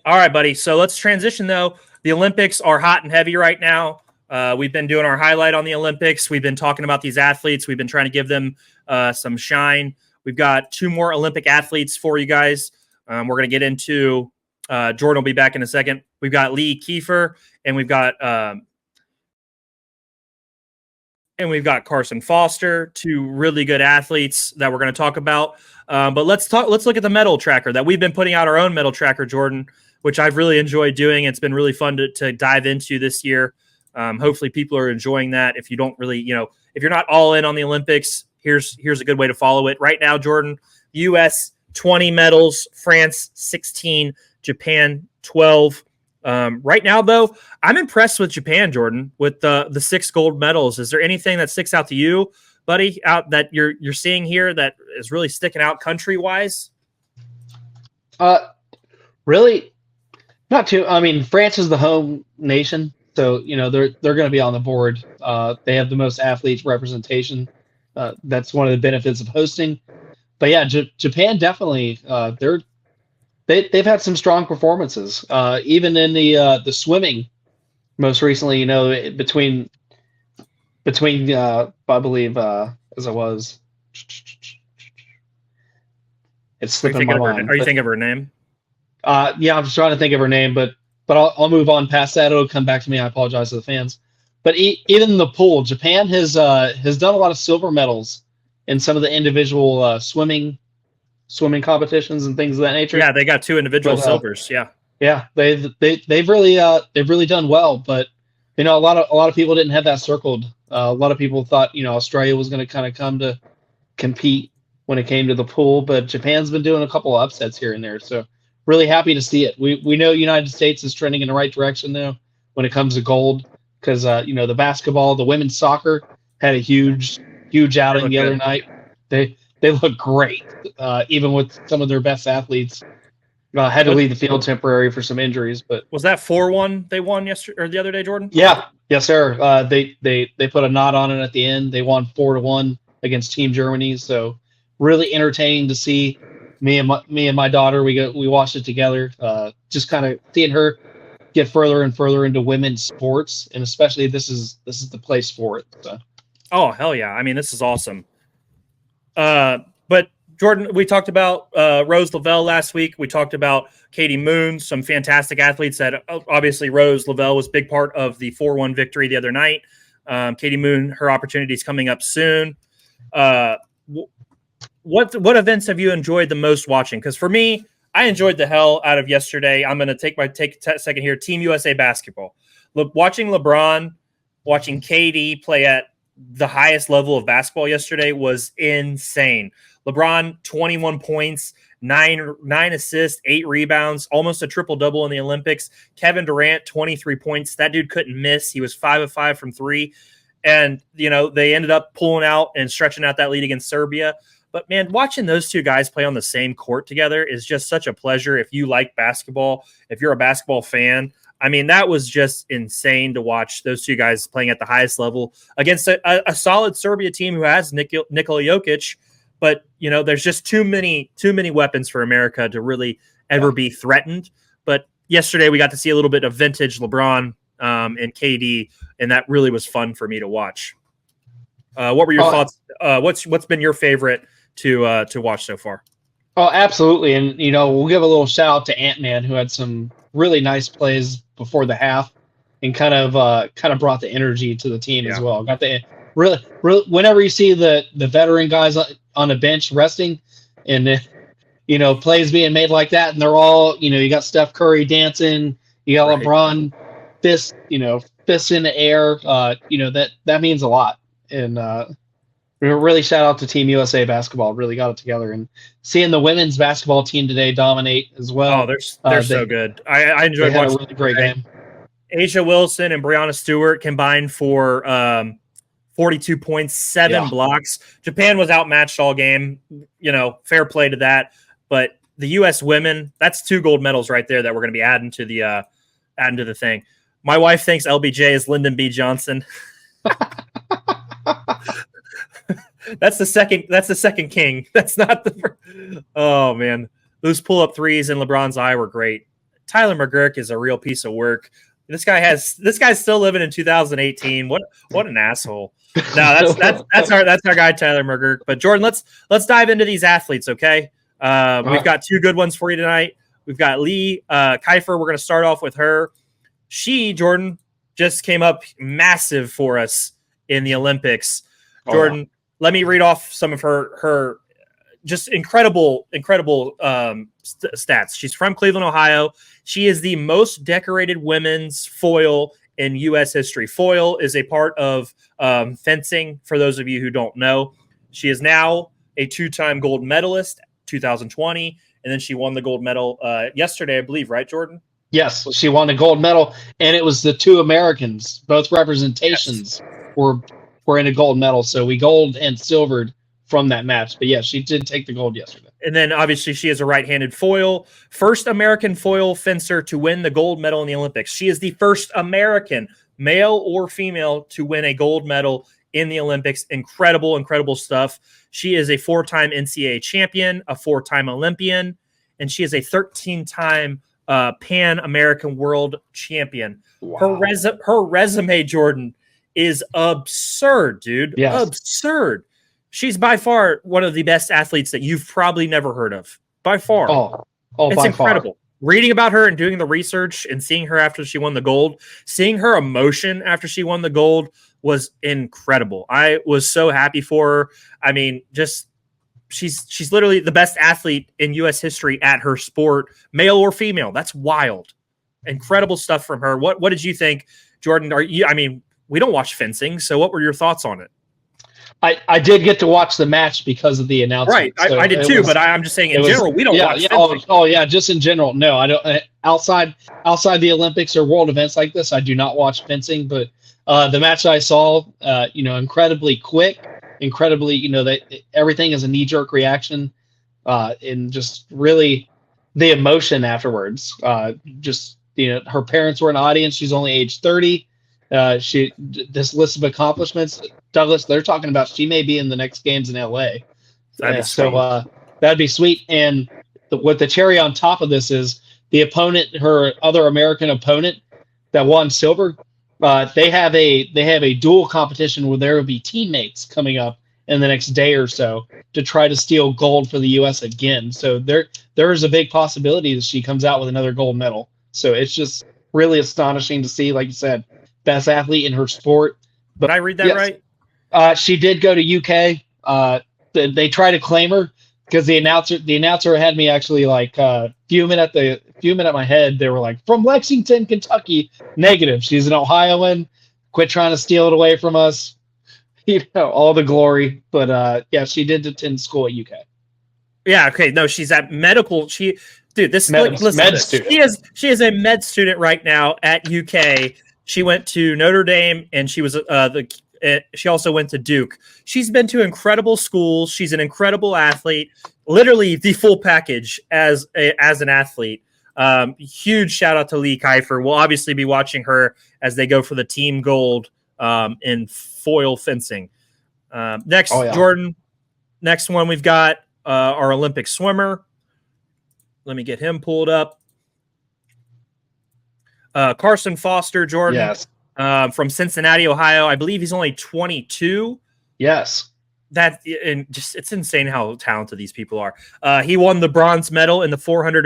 All right, buddy. So let's transition, though. The Olympics are hot and heavy right now. We've been doing our highlight on the Olympics. We've been talking about these athletes. We've been trying to give them some shine. We've got 2 more Olympic athletes for you guys. We're going to get into Jordan will be back in a second. We've got Lee Kiefer, and we've got Carson Foster, 2 really good athletes that we're going to talk about. But let's look at the medal tracker that we've been putting out, our own medal tracker, Jordan, which I've really enjoyed doing. It's been really fun to dive into this year. Hopefully people are enjoying that. If you don't really, if you're not all in on the Olympics, here's a good way to follow it. Right now, Jordan, U.S. 20 medals, France 16, Japan 12. Right now, though, I'm impressed with Japan, Jordan, with the 6 gold medals. Is there anything that sticks out to you, buddy, out that you're seeing here that is really sticking out country-wise? Really, not too. I mean, France is the home nation, so they're going to be on the board. They have the most athletes representation. That's one of the benefits of hosting. But yeah, Japan definitely. They've had some strong performances, even in the swimming. Most recently, between I believe as it was, it's slipping my mind. Are you thinking of her name? Yeah, I'm just trying to think of her name, but I'll move on past that. It'll come back to me. I apologize to the fans. But even in the pool, Japan has done a lot of silver medals in some of the individual swimming competitions and things of that nature. Yeah, they got 2 individual silvers. Yeah, they've really done well. But a lot of people didn't have that circled. A lot of people thought Australia was going to kind of come to compete when it came to the pool, but Japan's been doing a couple of upsets here and there. So really happy to see it. We know United States is trending in the right direction now when it comes to gold, because the basketball, the women's soccer had a huge outing the other night. They look great, even with some of their best athletes. Had to leave the field temporary for some injuries, but was that 4-1 they won yesterday or the other day, Jordan? Yeah, yes, sir. They put a knot on it at the end. They won 4-1 against Team Germany. So really entertaining to see. Me and my daughter, we watched it together. Just kind of seeing her get further and further into women's sports, and especially this is the place for it. So. Oh hell yeah! I mean, this is awesome. But Jordan, we talked about Rose Lavelle last week. We talked about Katie Moon, some fantastic athletes that obviously Rose Lavelle was a big part of the 4-1 victory the other night. Katie Moon, her opportunity is coming up soon. What events have you enjoyed the most watching? Because for me, I enjoyed the hell out of yesterday. I'm going to take a second here. Team USA basketball. Watching LeBron, watching KD play at the highest level of basketball yesterday was insane. LeBron, 21 points, 9 assists, 8 rebounds, almost a triple-double in the Olympics. Kevin Durant, 23 points. That dude couldn't miss. He was 5 of 5 from 3. And, they ended up pulling out and stretching out that lead against Serbia. But, man, watching those 2 guys play on the same court together is just such a pleasure. If you like basketball, if you're a basketball fan, I mean, that was just insane to watch those 2 guys playing at the highest level against a solid Serbia team who has Nikola Jokic. But, there's just too many weapons for America to really ever be threatened. But yesterday we got to see a little bit of vintage LeBron and KD, and that really was fun for me to watch. What were your thoughts? What's been your favorite to watch so far? Oh, absolutely. And, we'll give a little shout out to Ant-Man, who had some really nice plays before the half and kind of brought the energy to the team as well. Got the really, whenever you see the veteran guys on the bench resting and, plays being made like that, and they're all, you got Steph Curry dancing, you got LeBron fists in the air, that means a lot. And, really shout out to Team USA basketball. Really got it together, and seeing the women's basketball team today dominate as well. Oh, they're so good. I enjoyed watching a really great game. Asia Wilson and Breanna Stewart combined for 42 points, 7 blocks. Japan was outmatched all game. Fair play to that. But the U.S. women, that's 2 gold medals right there that we're going to be adding to the thing. My wife thinks LBJ is Lyndon B. Johnson. That's the second king. That's not the first. Oh man, those pull-up threes in LeBron's eye were great. Tyler McGurk is a real piece of work. This guy's still living in 2018. What an asshole. No, that's our guy Tyler McGurk. But Jordan, let's dive into these athletes, okay? We've got two good ones for you tonight. We've got Lee Kiefer. We're going to start off with her. She, Jordan, just came up massive for us in the Olympics. Jordan, let me read off some of her just incredible stats. She's from Cleveland, Ohio. She is the most decorated women's foil in U.S. history. Foil is a part of fencing, for those of you who don't know. She is now a two-time gold medalist, 2020, and then she won the gold medal yesterday, I believe, right, Jordan? Yes, she won the gold medal, and it was the two Americans. Both representations were in a gold medal, so we gold and silvered from that match. But yeah, she did take the gold yesterday. And then obviously she is a right-handed foil. First American foil fencer to win the gold medal in the Olympics. She is the first American, male or female, to win a gold medal in the Olympics. Incredible stuff. She is a 4-time NCAA champion, a 4-time Olympian, and she is a 13-time Pan-American world champion. Wow. Her resume, Jordan, is absurd, dude. Yes. Absurd. She's by far one of the best athletes that you've probably never heard of. By far. Oh, it's incredible. Far. Reading about her and doing the research and seeing her after she won the gold, seeing her emotion after she won the gold was incredible. I was so happy for her. I mean, just she's literally the best athlete in U.S. history at her sport, male or female. That's wild. Incredible stuff from her. What did you think, Jordan? We don't watch fencing, so what were your thoughts on it? I did get to watch the match because of the announcement. Right, so I did too, but I'm just saying in general, we don't watch fencing. Just in general. No, I don't. Outside the Olympics or world events like this, I do not watch fencing, but the match I saw, incredibly quick, that everything is a knee-jerk reaction, and just really the emotion afterwards. Her parents were in the audience. She's only age 30. This list of accomplishments, Douglas, they're talking about she may be in the next games in LA. That'd be sweet. And what the cherry on top of this is the opponent, her other American opponent that won silver. They have a dual competition where there will be teammates coming up in the next day or so to try to steal gold for the U.S. again. So there is a big possibility that she comes out with another gold medal. So it's just really astonishing to see, like you said, best athlete in her sport. But I read that right? She did go to UK. They tried to claim her because the announcer had me actually fuming at my head. They were like, from Lexington, Kentucky. Negative. She's an Ohioan. Quit trying to steal it away from us. All the glory. But she did attend school at UK. Yeah. Okay. No, she's at medical. She is a med student right now at UK. She went to Notre Dame, and she was she also went to Duke. She's been to incredible schools. She's an incredible athlete, literally the full package as an athlete. Huge shout out to Lee Kiefer. We'll obviously be watching her as they go for the team gold in foil fencing. Next, Jordan. Next one we've got our Olympic swimmer. Let me get him pulled up. Carson Foster, Jordan. Yes. From Cincinnati, Ohio. I believe he's only 22. Yes. It's insane how talented these people are. He won the bronze medal in the 400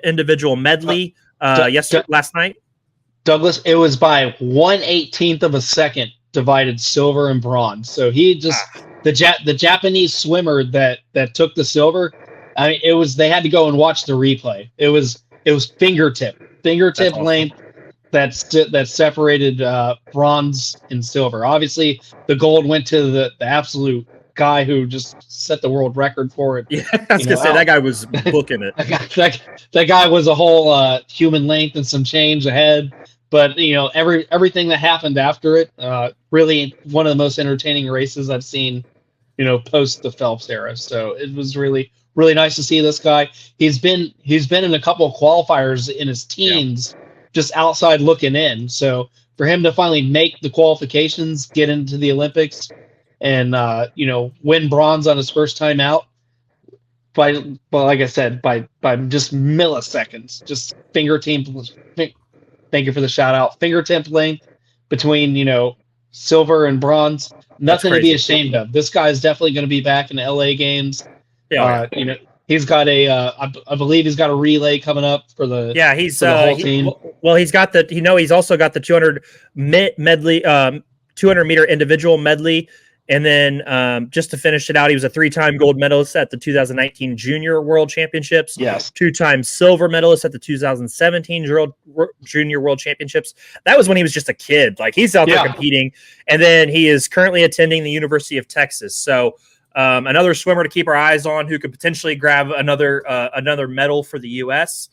individual medley last night. Douglas, it was by 1/18 of a second divided silver and bronze. So he just the Japanese swimmer that took the silver. I mean, they had to go and watch the replay. It was fingertip length that separated bronze and silver. Obviously, the gold went to the absolute guy who just set the world record for it. Yeah, I was gonna say that guy was booking it. that guy was a whole human length and some change ahead. But everything that happened after it, really one of the most entertaining races I've seen, post the Phelps era. So it was really, really nice to see this guy. He's been in a couple of qualifiers in his teens, just outside looking in. So for him to finally make the qualifications, get into the Olympics, and win bronze on his first time out, like I said, by just milliseconds, just fingertip. Thank you for the shout out. Fingertip length between silver and bronze. That's Nothing to be crazy. ashamed of. This guy is definitely going to be back in the LA games. Yeah, He's got I believe he's got a relay coming up for the he's for the whole team. Well, he's got he's also got the 200 medley, 200 meter individual medley. And then just to finish it out, he was a 3-time gold medalist at the 2019 Junior World Championships. Yes. 2-time silver medalist at the 2017 Junior World Championships. That was when he was just a kid. Like, he's out there competing. And then he is currently attending the University of Texas. So another swimmer to keep our eyes on who could potentially grab another medal for the U.S.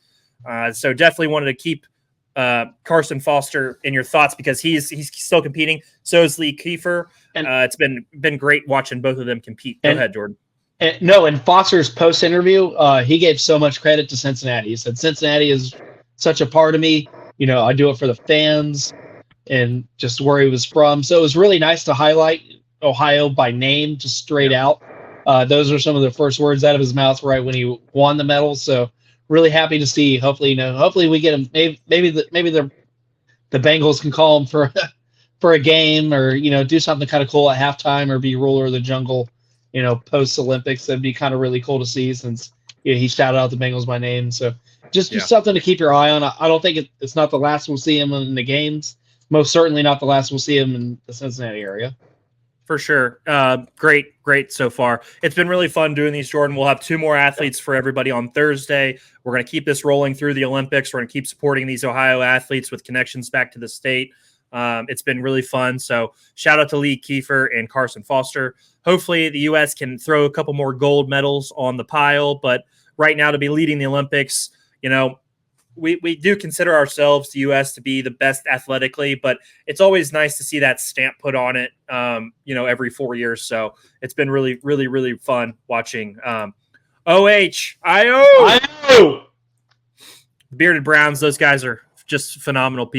So definitely wanted to keep Carson Foster in your thoughts because he's still competing. So is Lee Kiefer. And it's been great watching both of them compete. Go ahead, Jordan. In Foster's post interview, he gave so much credit to Cincinnati. He said Cincinnati is such a part of me. I do it for the fans and just where he was from. So it was really nice to highlight Ohio by name, just straight out. Those are some of the first words out of his mouth right when he won the medal. So really happy to see. Hopefully we get him. Maybe the Bengals can call him for a game, or do something kind of cool at halftime, or be ruler of the jungle, post Olympics. That'd be kind of really cool to see, since he shouted out the Bengals by name. So just something to keep your eye on. I don't think it's not the last we'll see him in the games. Most certainly not the last we'll see him in the Cincinnati area. For sure. Great so far. It's been really fun doing these, Jordan. We'll have 2 more athletes for everybody on Thursday. We're going to keep this rolling through the Olympics. We're going to keep supporting these Ohio athletes with connections back to the state. It's been really fun. So shout out to Lee Kiefer and Carson Foster. Hopefully the U.S. can throw a couple more gold medals on the pile. But right now, to be leading the Olympics, we do consider ourselves, the U.S., to be the best athletically, but it's always nice to see that stamp put on it, every 4 years. So it's been really, really, really fun watching OHIO. The Bearded Browns, those guys are just phenomenal people.